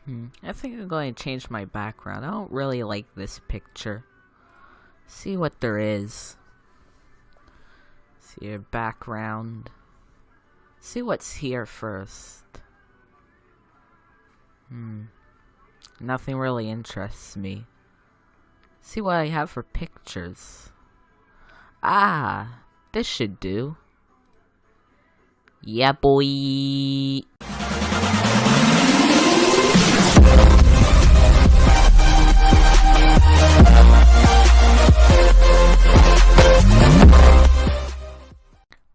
I think I'm going to change my background. I don't really like this picture. See what there is. See your background. See what's here first. Nothing really interests me. See what I have for pictures. Ah, this should do. Yeah, boy.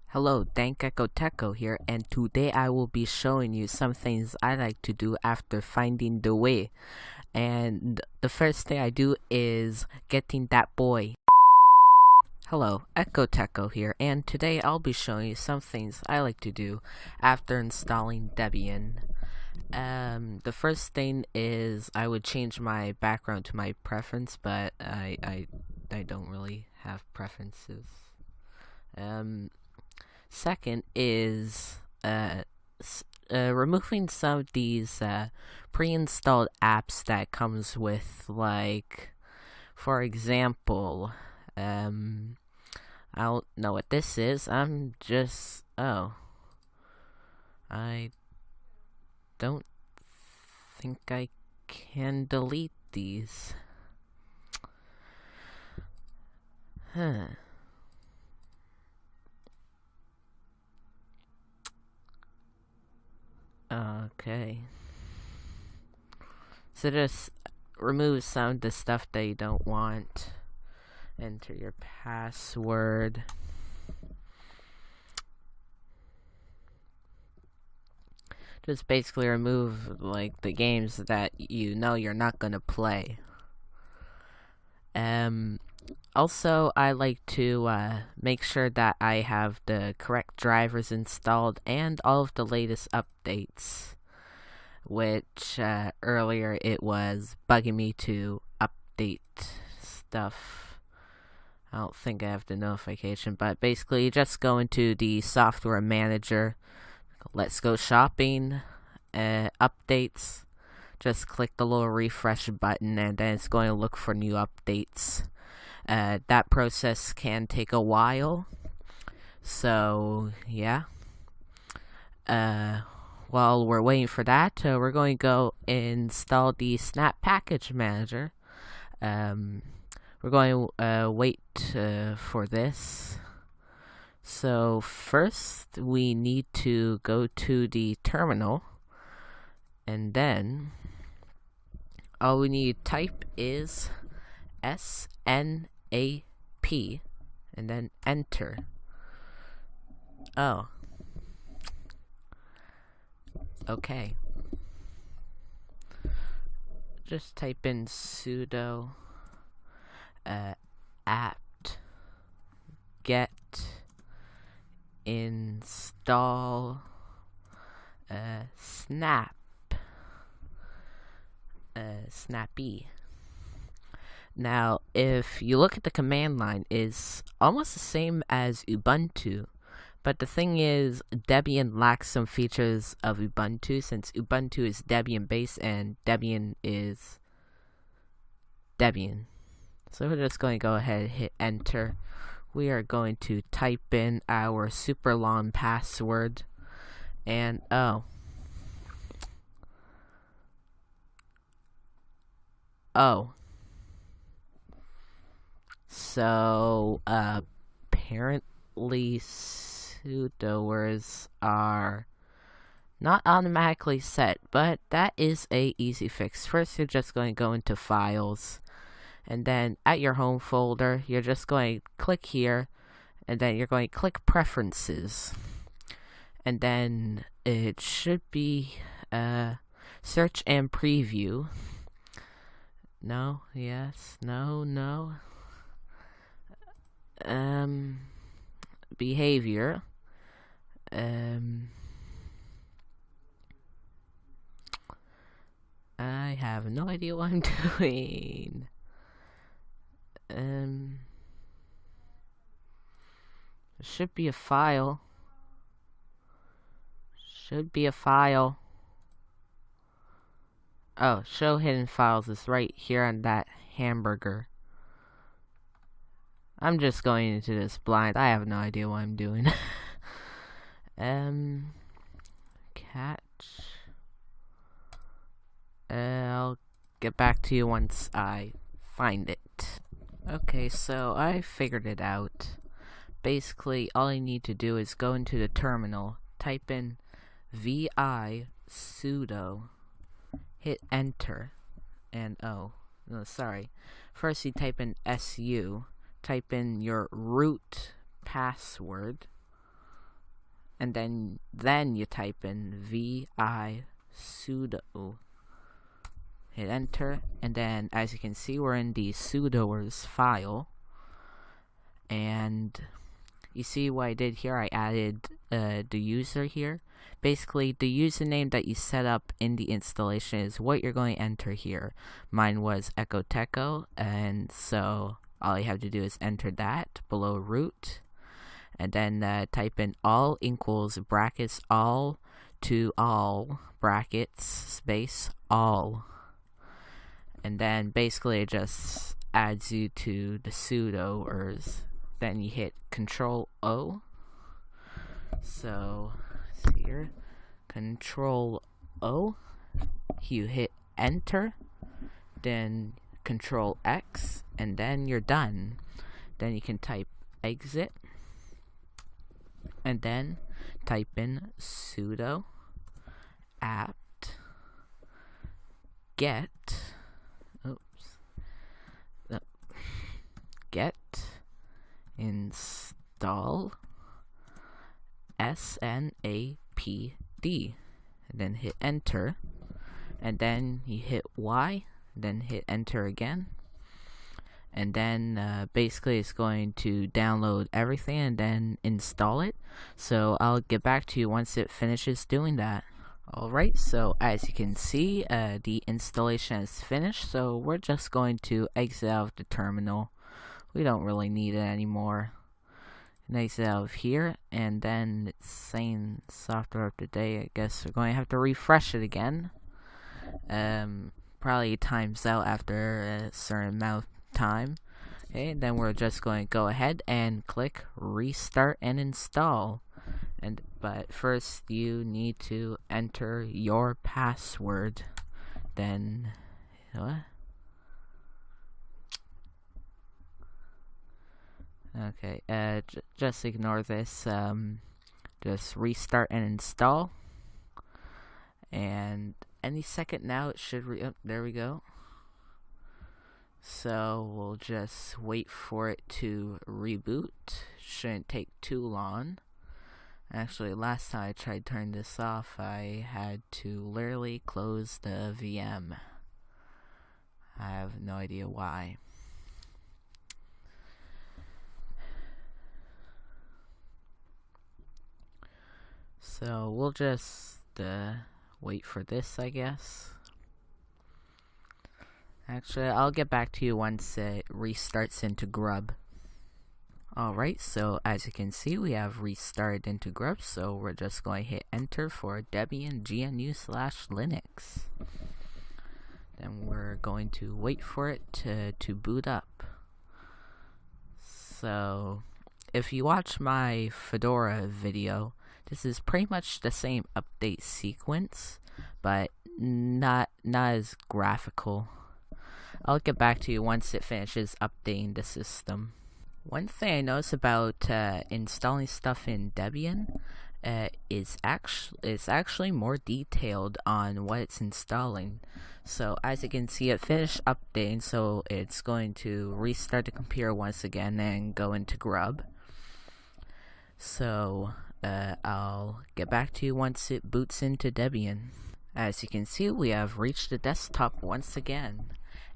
Hello, Dank Echo Techo here, and today I will be showing you some things I like to do after finding the way. And the first thing I do is getting that boy. Hello, Echo Techo here, and today I'll be showing you some things I like to do after installing Debian. The first thing is I would change my background to my preference, but I don't really have preferences. Second is removing some of these pre-installed apps that comes with, like, for example, I don't know what this is. I don't think I can delete these. Okay. So just remove some of the stuff that you don't want. Enter your password. Just basically remove, like, the games that you know you're not gonna play. Also, I like to make sure that I have the correct drivers installed and all of the latest updates, which earlier it was bugging me to update stuff. I don't think I have the notification, but basically you just go into the software manager, let's go shopping, updates, just click the little refresh button and then it's going to look for new updates. That process can take a while, so yeah. While we're waiting for that, we're going to go install the Snap Package Manager. We're going to wait for this. So first, we need to go to the terminal, and then all we need to type is SNAP and then enter. Oh. Okay. Just type in sudo apt get install snappy. Now, if you look at the command line, it's almost the same as Ubuntu, but the thing is, Debian lacks some features of Ubuntu, since Ubuntu is Debian based and Debian is Debian. So we're just going to go ahead and hit enter. We are going to type in our super long password, and oh, so apparently sudo words are not automatically set, but that is a easy fix. First, you're just going to go into files, and then at your home folder, you're just going to click here, and then you're going to click preferences, and then it should be search and preview. No, yes, no. Behavior. I have no idea what I'm doing. There should be a file. Oh, show hidden files is right here on that hamburger. I'm just going into this blind. I have no idea what I'm doing. Catch. I'll get back to you once I find it. Okay, so I figured it out. Basically, all I need to do is go into the terminal, type in vi sudo, hit enter, and first you type in su, type in your root password, and then you type in vi sudo, hit enter, and then as you can see we're in the sudoers file, and you see what I did here? I added the user here. Basically, the username that you set up in the installation is what you're going to enter here. Mine was Ecoteco, and so all you have to do is enter that below root, and then type in all equals brackets all to all brackets space all, and then basically it just adds you to the sudoers. Then you hit Control O. So here, Control O. You hit Enter, then Control X, and then you're done. Then you can type exit, and then type in sudo apt get install snapd, and then hit enter, and then you hit Y, then hit enter again, and then basically it's going to download everything and then install it. So I'll get back to you once it finishes doing that. Alright, so as you can see, the installation is finished, so we're just going to exit out of the terminal. We don't really need it anymore. Exit out of here, and then it's saying software up to date. I guess we're going to have to refresh it again. Probably times out after a certain amount of time. Okay, then we're just going to go ahead and click restart and install. But first you need to enter your password. Then what? Okay, just ignore this. Just restart and install. And any second now it should there we go. So we'll just wait for it to reboot. Shouldn't take too long. Actually, last time I tried turning this off, I had to literally close the VM. I have no idea why. So we'll just wait for this, I guess. Actually, I'll get back to you once it restarts into Grub. Alright, so as you can see, we have restarted into Grub, so we're just going to hit enter for Debian GNU/Linux. Then we're going to wait for it to boot up. So, if you watch my Fedora video, this is pretty much the same update sequence, but not as graphical. I'll get back to you once it finishes updating the system. One thing I noticed about installing stuff in Debian is actually more detailed on what it's installing. So as you can see, it finished updating, so it's going to restart the computer once again and go into Grub. So I'll get back to you once it boots into Debian. As you can see, we have reached the desktop once again.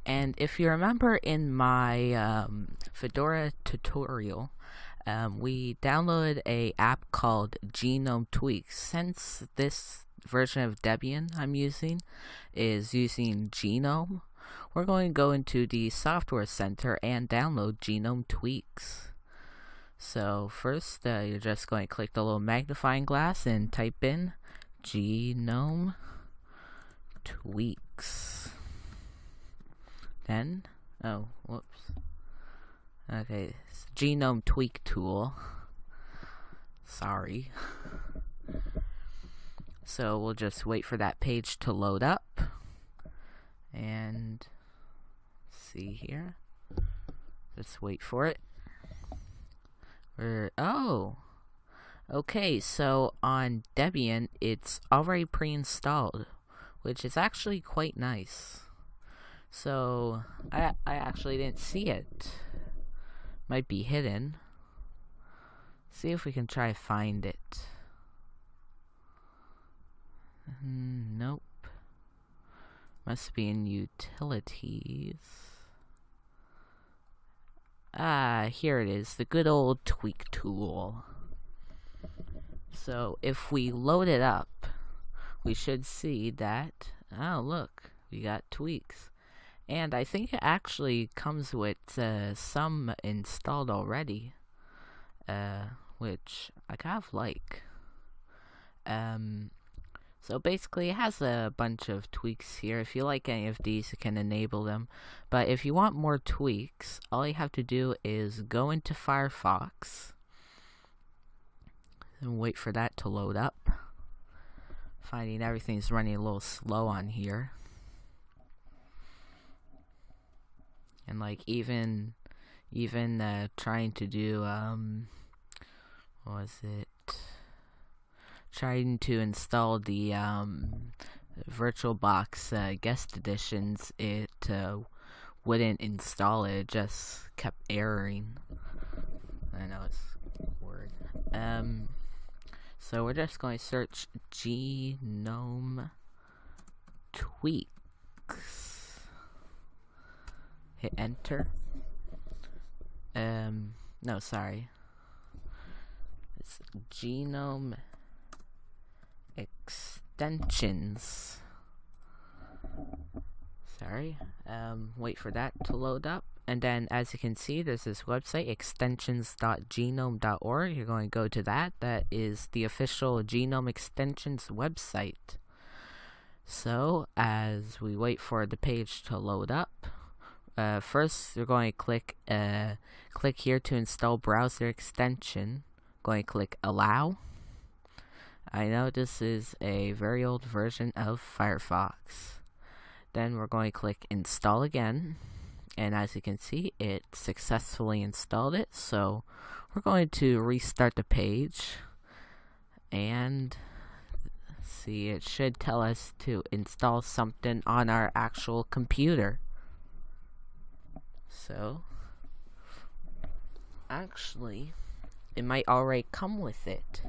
And if you remember in my Fedora tutorial, we downloaded a app called Genome Tweaks. Since this version of Debian I'm using is using Genome, we're going to go into the Software Center and download Genome Tweaks. So first, you're just going to click the little magnifying glass and type in Genome Tweaks. Then, oh, whoops. Okay, it's genome tweak tool. Sorry. So we'll just wait for that page to load up. And see here. Let's wait for it. Oh! Okay, so on Debian, it's already pre-installed, which is actually quite nice. So, I actually didn't see it. Might be hidden. See if we can try to find it. Nope. Must be in utilities. Ah, here it is, the good old tweak tool. So if we load it up, we should see that, oh look, we got tweaks. And I think it actually comes with some installed already, which I kind of like. So basically it has a bunch of tweaks here. If you like any of these, you can enable them. But if you want more tweaks, all you have to do is go into Firefox and wait for that to load up. Finding everything's running a little slow on here. And like even trying to do what was it? Trying to install the VirtualBox guest editions, it wouldn't install it. It just kept erroring. I know it's weird. So we're just going to search genome tweaks. Hit enter. No, sorry. It's genome extensions. Sorry. Wait for that to load up. And then, as you can see, there's this website, extensions.genome.org. You're going to go to that. That is the official Genome Extensions website. So, as we wait for the page to load up, first you're going to click here to install browser extension. Going to click allow. I know this is a very old version of Firefox. Then we're going to click install again. And as you can see, it successfully installed it. So we're going to restart the page. And see, it should tell us to install something on our actual computer. So, actually, it might already come with it.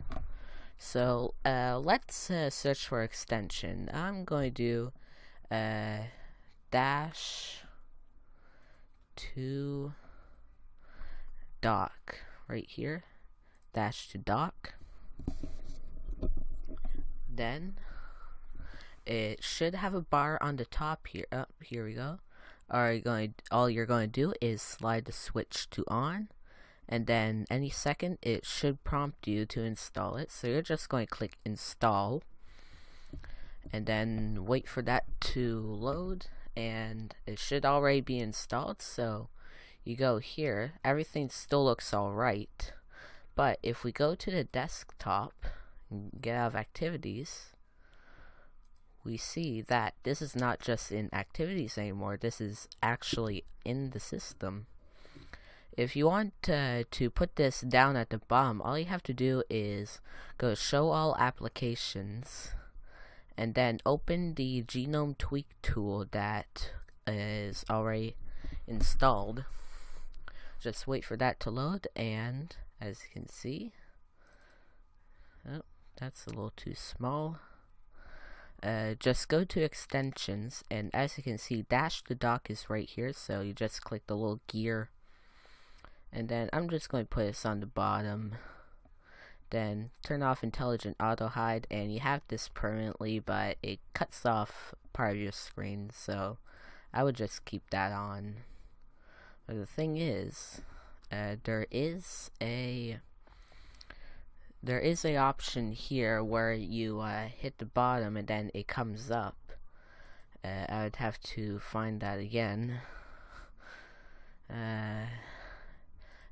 So, let's search for extension. I'm going to do dash to dock right here. Dash to dock. Then it should have a bar on the top here. Oh, here we go. All you're going to do is slide the switch to on. And then any second, it should prompt you to install it. So you're just going to click install. And then wait for that to load. And it should already be installed. So you go here. Everything still looks alright. But if we go to the desktop and get out of activities, we see that this is not just in activities anymore. This is actually in the system. If you want to put this down at the bottom, all you have to do is go show all applications and then open the genome tweak tool that is already installed. Just wait for that to load, and as you can see, oh, that's a little too small. Just go to extensions, and as you can see, dash to dock is right here, so you just click the little gear. And then I'm just going to put this on the bottom. Then turn off intelligent auto hide, and you have this permanently, but it cuts off part of your screen, so I would just keep that on. But the thing is, there is a option here where you hit the bottom and then it comes up. I would have to find that again.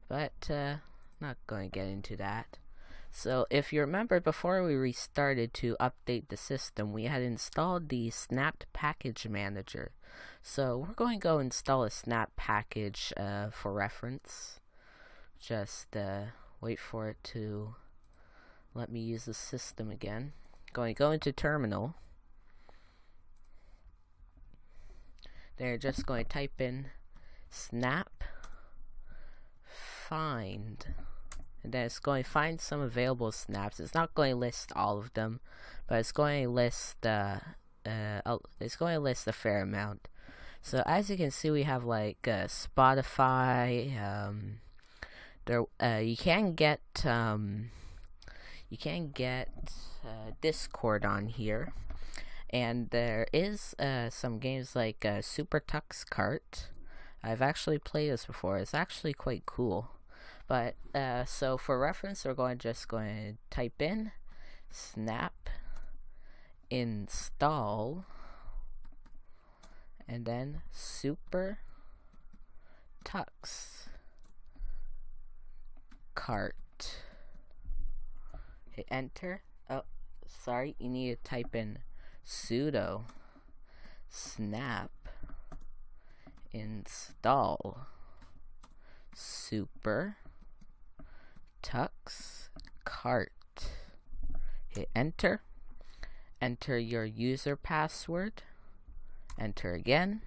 But not going to get into that. So if you remember, before we restarted to update the system, we had installed the Snap Package Manager. So we're going to go install a Snap package for reference. Just wait for it to let me use the system again. Going to go into Terminal. They're just going to type in snap find, and then it's going to find some available snaps. It's not going to list all of them, but it's going to list it's going to list a fair amount. So as you can see, we have like Spotify. You can get Discord on here. And there is some games like Super Tux Kart. I've actually played this before. It's actually quite cool. But so for reference, we're just going to type in snap install and then Super Tux Kart. Hit enter. Oh, sorry, you need to type in sudo snap install Super Tux Kart. Hit enter. Enter your user password. Enter again.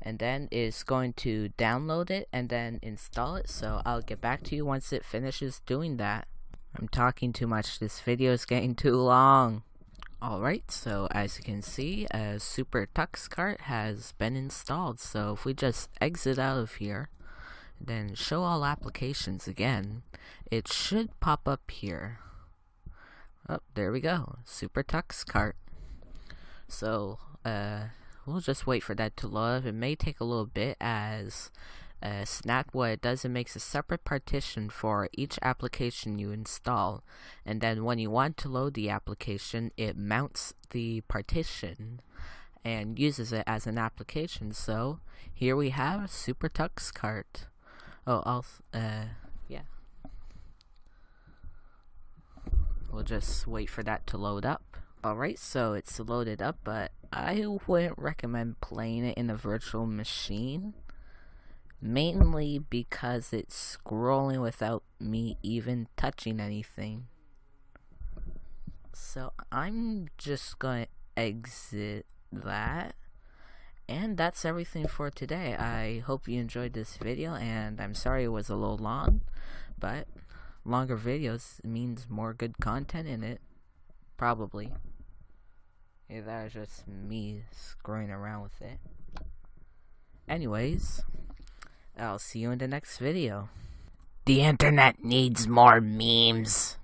And then it's going to download it and then install it. So I'll get back to you once it finishes doing that. I'm talking too much. This video is getting too long. Alright, so as you can see, Super Tux Kart has been installed. So if we just exit out of here, then show all applications again, it should pop up here. Oh, there we go, Super Tux Kart. So we'll just wait for that to load. It may take a little bit, as Snap, what it does, it makes a separate partition for each application you install, and then when you want to load the application, it mounts the partition and uses it as an application. So here we have Super Tux Kart. Oh, also, yeah. We'll just wait for that to load up. Alright, so it's loaded up, but I wouldn't recommend playing it in a virtual machine. Mainly because it's scrolling without me even touching anything. So I'm just going to exit that. And that's everything for today. I hope you enjoyed this video, and I'm sorry it was a little long, but longer videos means more good content in it. Probably. Yeah, that was just me screwing around with it. Anyways, I'll see you in the next video. The internet needs more memes.